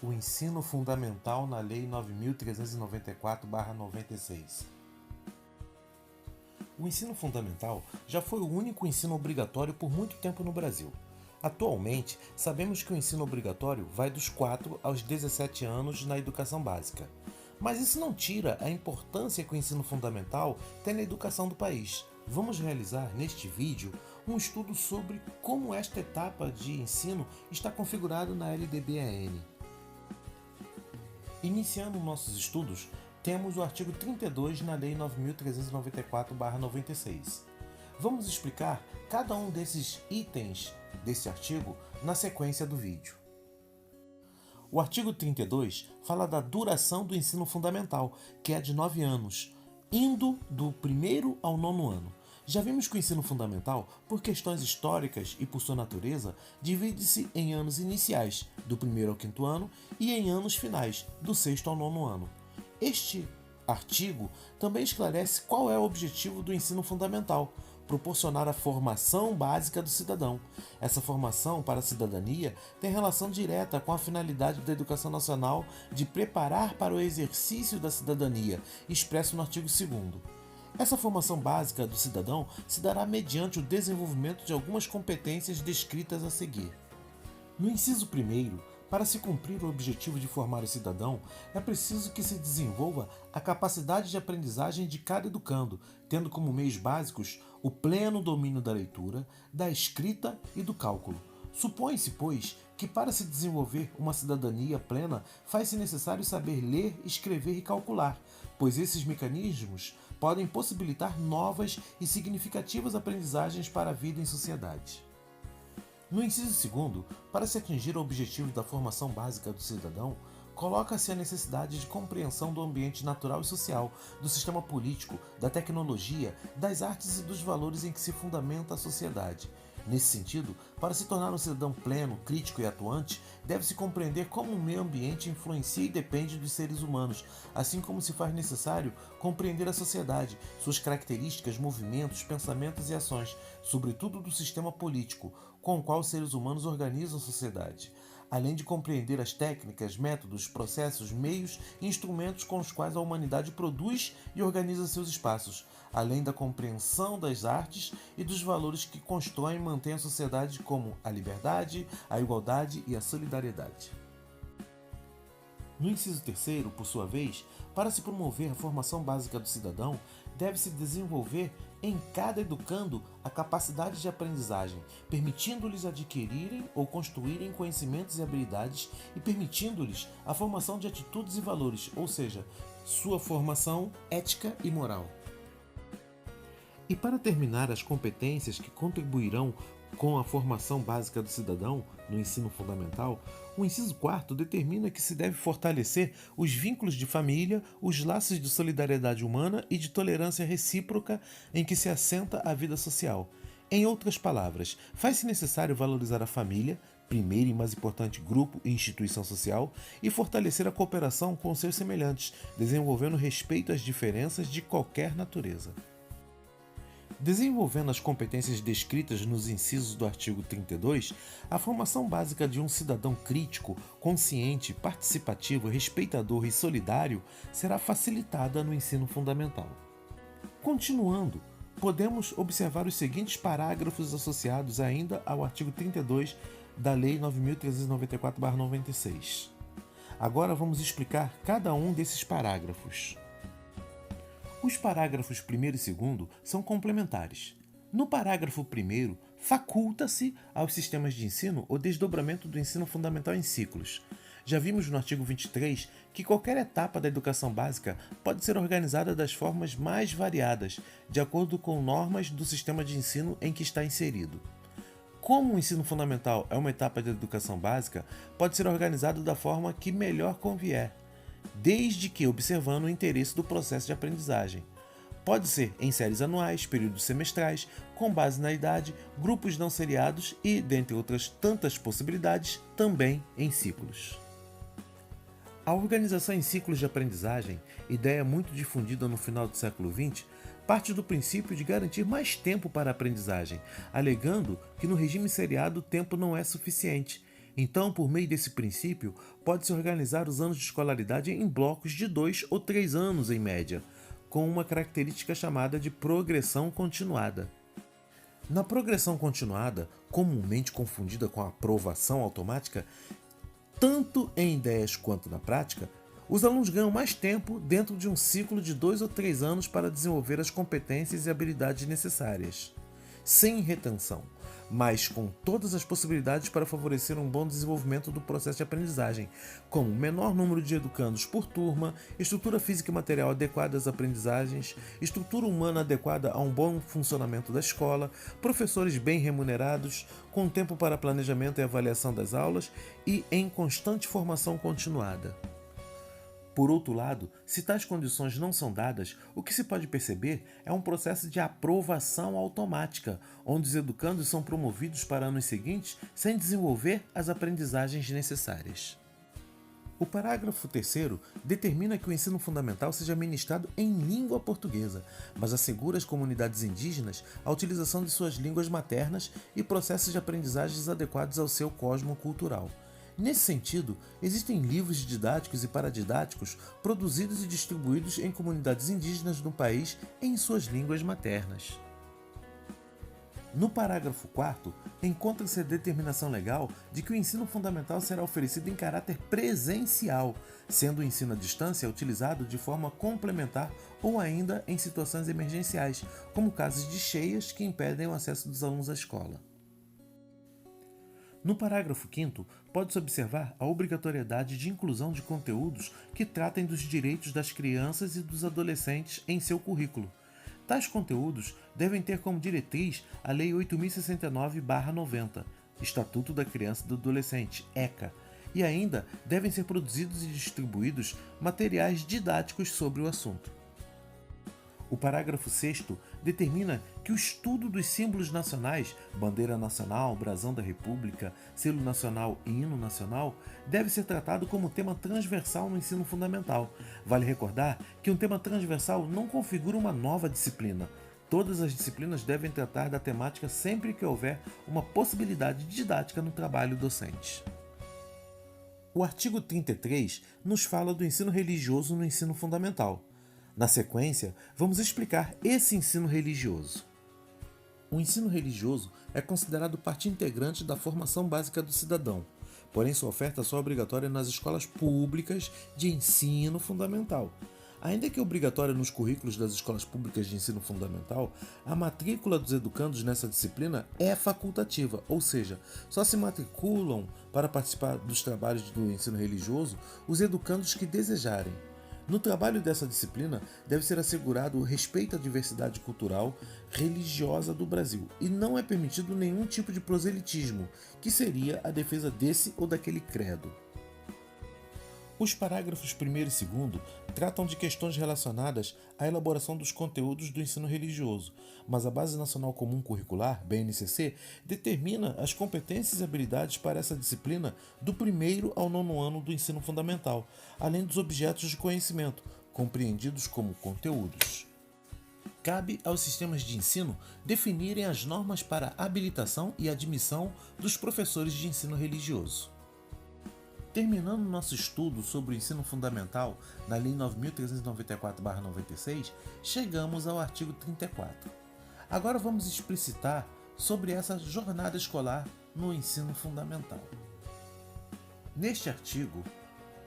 o ensino fundamental na Lei 9.394/96. O ensino fundamental já foi o único ensino obrigatório por muito tempo no Brasil. Atualmente, sabemos que o ensino obrigatório vai dos 4 aos 17 anos na educação básica. Mas isso não tira a importância que o ensino fundamental tem na educação do país. Vamos realizar neste vídeo um estudo sobre como esta etapa de ensino está configurada na LDB-AN. Iniciando nossos estudos, temos o artigo 32 na Lei 9.394/96. Vamos explicar cada um desses itens desse artigo na sequência do vídeo. O artigo 32 fala da duração do ensino fundamental, que é de 9 anos, indo do primeiro ao 9º ano. Já vimos que o ensino fundamental, por questões históricas e por sua natureza, divide-se em anos iniciais, do 1º ao 5º ano, e em anos finais, do 6º ao 9º ano. Este artigo também esclarece qual é o objetivo do ensino fundamental: proporcionar a formação básica do cidadão. Essa formação para a cidadania tem relação direta com a finalidade da educação nacional de preparar para o exercício da cidadania, expresso no artigo 2º. Essa formação básica do cidadão se dará mediante o desenvolvimento de algumas competências descritas a seguir. No inciso 1º, para se cumprir o objetivo de formar o cidadão, é preciso que se desenvolva a capacidade de aprendizagem de cada educando, tendo como meios básicos o pleno domínio da leitura, da escrita e do cálculo. Supõe-se, pois, que para se desenvolver uma cidadania plena, faz-se necessário saber ler, escrever e calcular, pois esses mecanismos podem possibilitar novas e significativas aprendizagens para a vida em sociedade. No inciso 2º, para se atingir o objetivo da formação básica do cidadão, coloca-se a necessidade de compreensão do ambiente natural e social, do sistema político, da tecnologia, das artes e dos valores em que se fundamenta a sociedade. Nesse sentido, para se tornar um cidadão pleno, crítico e atuante, deve-se compreender como o meio ambiente influencia e depende dos seres humanos, assim como se faz necessário compreender a sociedade, suas características, movimentos, pensamentos e ações, sobretudo do sistema político, com o qual os seres humanos organizam a sociedade, além de compreender as técnicas, métodos, processos, meios e instrumentos com os quais a humanidade produz e organiza seus espaços, além da compreensão das artes e dos valores que constroem e mantêm a sociedade, como a liberdade, a igualdade e a solidariedade. No inciso 3º, por sua vez, para se promover a formação básica do cidadão, deve-se desenvolver em cada educando a capacidade de aprendizagem, permitindo-lhes adquirirem ou construírem conhecimentos e habilidades e permitindo-lhes a formação de atitudes e valores, ou seja, sua formação ética e moral. E para terminar as competências que contribuirão com a formação básica do cidadão no ensino fundamental, o inciso 4º determina que se deve fortalecer os vínculos de família, os laços de solidariedade humana e de tolerância recíproca em que se assenta a vida social. Em outras palavras, faz-se necessário valorizar a família, primeiro e mais importante grupo e instituição social, e fortalecer a cooperação com seus semelhantes, desenvolvendo respeito às diferenças de qualquer natureza. Desenvolvendo as competências descritas nos incisos do artigo 32, a formação básica de um cidadão crítico, consciente, participativo, respeitador e solidário será facilitada no ensino fundamental. Continuando, podemos observar os seguintes parágrafos associados ainda ao artigo 32 da Lei 9.394/96. Agora vamos explicar cada um desses parágrafos. Os parágrafos 1º e 2º são complementares. No parágrafo 1º, faculta-se aos sistemas de ensino o desdobramento do ensino fundamental em ciclos. Já vimos no artigo 23 que qualquer etapa da educação básica pode ser organizada das formas mais variadas, de acordo com normas do sistema de ensino em que está inserido. Como o ensino fundamental é uma etapa da educação básica, pode ser organizado da forma que melhor convier, desde que observando o interesse do processo de aprendizagem. Pode ser em séries anuais, períodos semestrais, com base na idade, grupos não seriados e, dentre outras tantas possibilidades, também em ciclos. A organização em ciclos de aprendizagem, ideia muito difundida no final do século XX, parte do princípio de garantir mais tempo para a aprendizagem, alegando que no regime seriado o tempo não é suficiente. Então, por meio desse princípio, pode-se organizar os anos de escolaridade em blocos de 2 ou 3 anos em média, com uma característica chamada de progressão continuada. Na progressão continuada, comumente confundida com a aprovação automática, tanto em ideias quanto na prática, os alunos ganham mais tempo dentro de um ciclo de 2 ou 3 anos para desenvolver as competências e habilidades necessárias, sem retenção, mas com todas as possibilidades para favorecer um bom desenvolvimento do processo de aprendizagem, como menor número de educandos por turma, estrutura física e material adequada às aprendizagens, estrutura humana adequada a um bom funcionamento da escola, professores bem remunerados, com tempo para planejamento e avaliação das aulas e em constante formação continuada. Por outro lado, se tais condições não são dadas, o que se pode perceber é um processo de aprovação automática, onde os educandos são promovidos para anos seguintes sem desenvolver as aprendizagens necessárias. O parágrafo 3º determina que o ensino fundamental seja ministrado em língua portuguesa, mas assegura às comunidades indígenas a utilização de suas línguas maternas e processos de aprendizagens adequados ao seu cosmo cultural. Nesse sentido, existem livros didáticos e paradidáticos produzidos e distribuídos em comunidades indígenas no país em suas línguas maternas. No parágrafo 4º, encontra-se a determinação legal de que o ensino fundamental será oferecido em caráter presencial, sendo o ensino à distância utilizado de forma complementar ou ainda em situações emergenciais, como casos de cheias que impedem o acesso dos alunos à escola. No parágrafo 5º, pode-se observar a obrigatoriedade de inclusão de conteúdos que tratem dos direitos das crianças e dos adolescentes em seu currículo. Tais conteúdos devem ter como diretriz a Lei 8.069/90, Estatuto da Criança e do Adolescente, ECA, e ainda devem ser produzidos e distribuídos materiais didáticos sobre o assunto. O parágrafo 6º determina que o estudo dos símbolos nacionais, bandeira nacional, brasão da República, selo nacional e hino nacional, deve ser tratado como tema transversal no ensino fundamental. Vale recordar que um tema transversal não configura uma nova disciplina. Todas as disciplinas devem tratar da temática sempre que houver uma possibilidade didática no trabalho docente. O artigo 33 nos fala do ensino religioso no ensino fundamental. Na sequência, vamos explicar esse ensino religioso. O ensino religioso é considerado parte integrante da formação básica do cidadão, porém sua oferta só é obrigatória nas escolas públicas de ensino fundamental. Ainda que obrigatória nos currículos das escolas públicas de ensino fundamental, a matrícula dos educandos nessa disciplina é facultativa, ou seja, só se matriculam para participar dos trabalhos do ensino religioso os educandos que desejarem. No trabalho dessa disciplina, deve ser assegurado o respeito à diversidade cultural religiosa do Brasil e não é permitido nenhum tipo de proselitismo, que seria a defesa desse ou daquele credo. Os parágrafos 1º e 2º tratam de questões relacionadas à elaboração dos conteúdos do ensino religioso, mas a Base Nacional Comum Curricular, BNCC, determina as competências e habilidades para essa disciplina do 1º ao 9º ano do ensino fundamental, além dos objetos de conhecimento, compreendidos como conteúdos. Cabe aos sistemas de ensino definirem as normas para habilitação e admissão dos professores de ensino religioso. Terminando nosso estudo sobre o ensino fundamental na Lei 9.394/96, chegamos ao artigo 34. Agora vamos explicitar sobre essa jornada escolar no ensino fundamental. Neste artigo,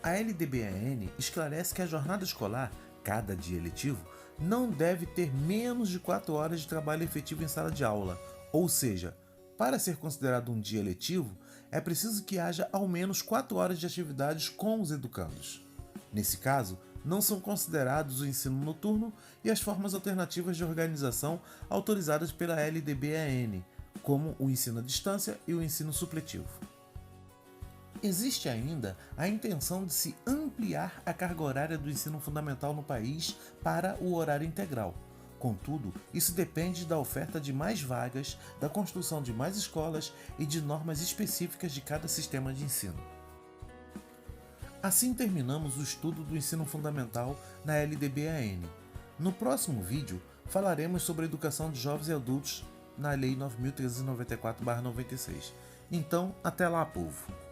a LDBAN esclarece que a jornada escolar, cada dia letivo, não deve ter menos de 4 horas de trabalho efetivo em sala de aula, ou seja, para ser considerado um dia letivo, é preciso que haja ao menos 4 horas de atividades com os educandos. Nesse caso, não são considerados o ensino noturno e as formas alternativas de organização autorizadas pela LDBAN, como o ensino à distância e o ensino supletivo. Existe ainda a intenção de se ampliar a carga horária do ensino fundamental no país para o horário integral. Contudo, isso depende da oferta de mais vagas, da construção de mais escolas e de normas específicas de cada sistema de ensino. Assim terminamos o estudo do ensino fundamental na LDBAN. No próximo vídeo, falaremos sobre a educação de jovens e adultos na Lei 9.394/96. Então, até lá, povo!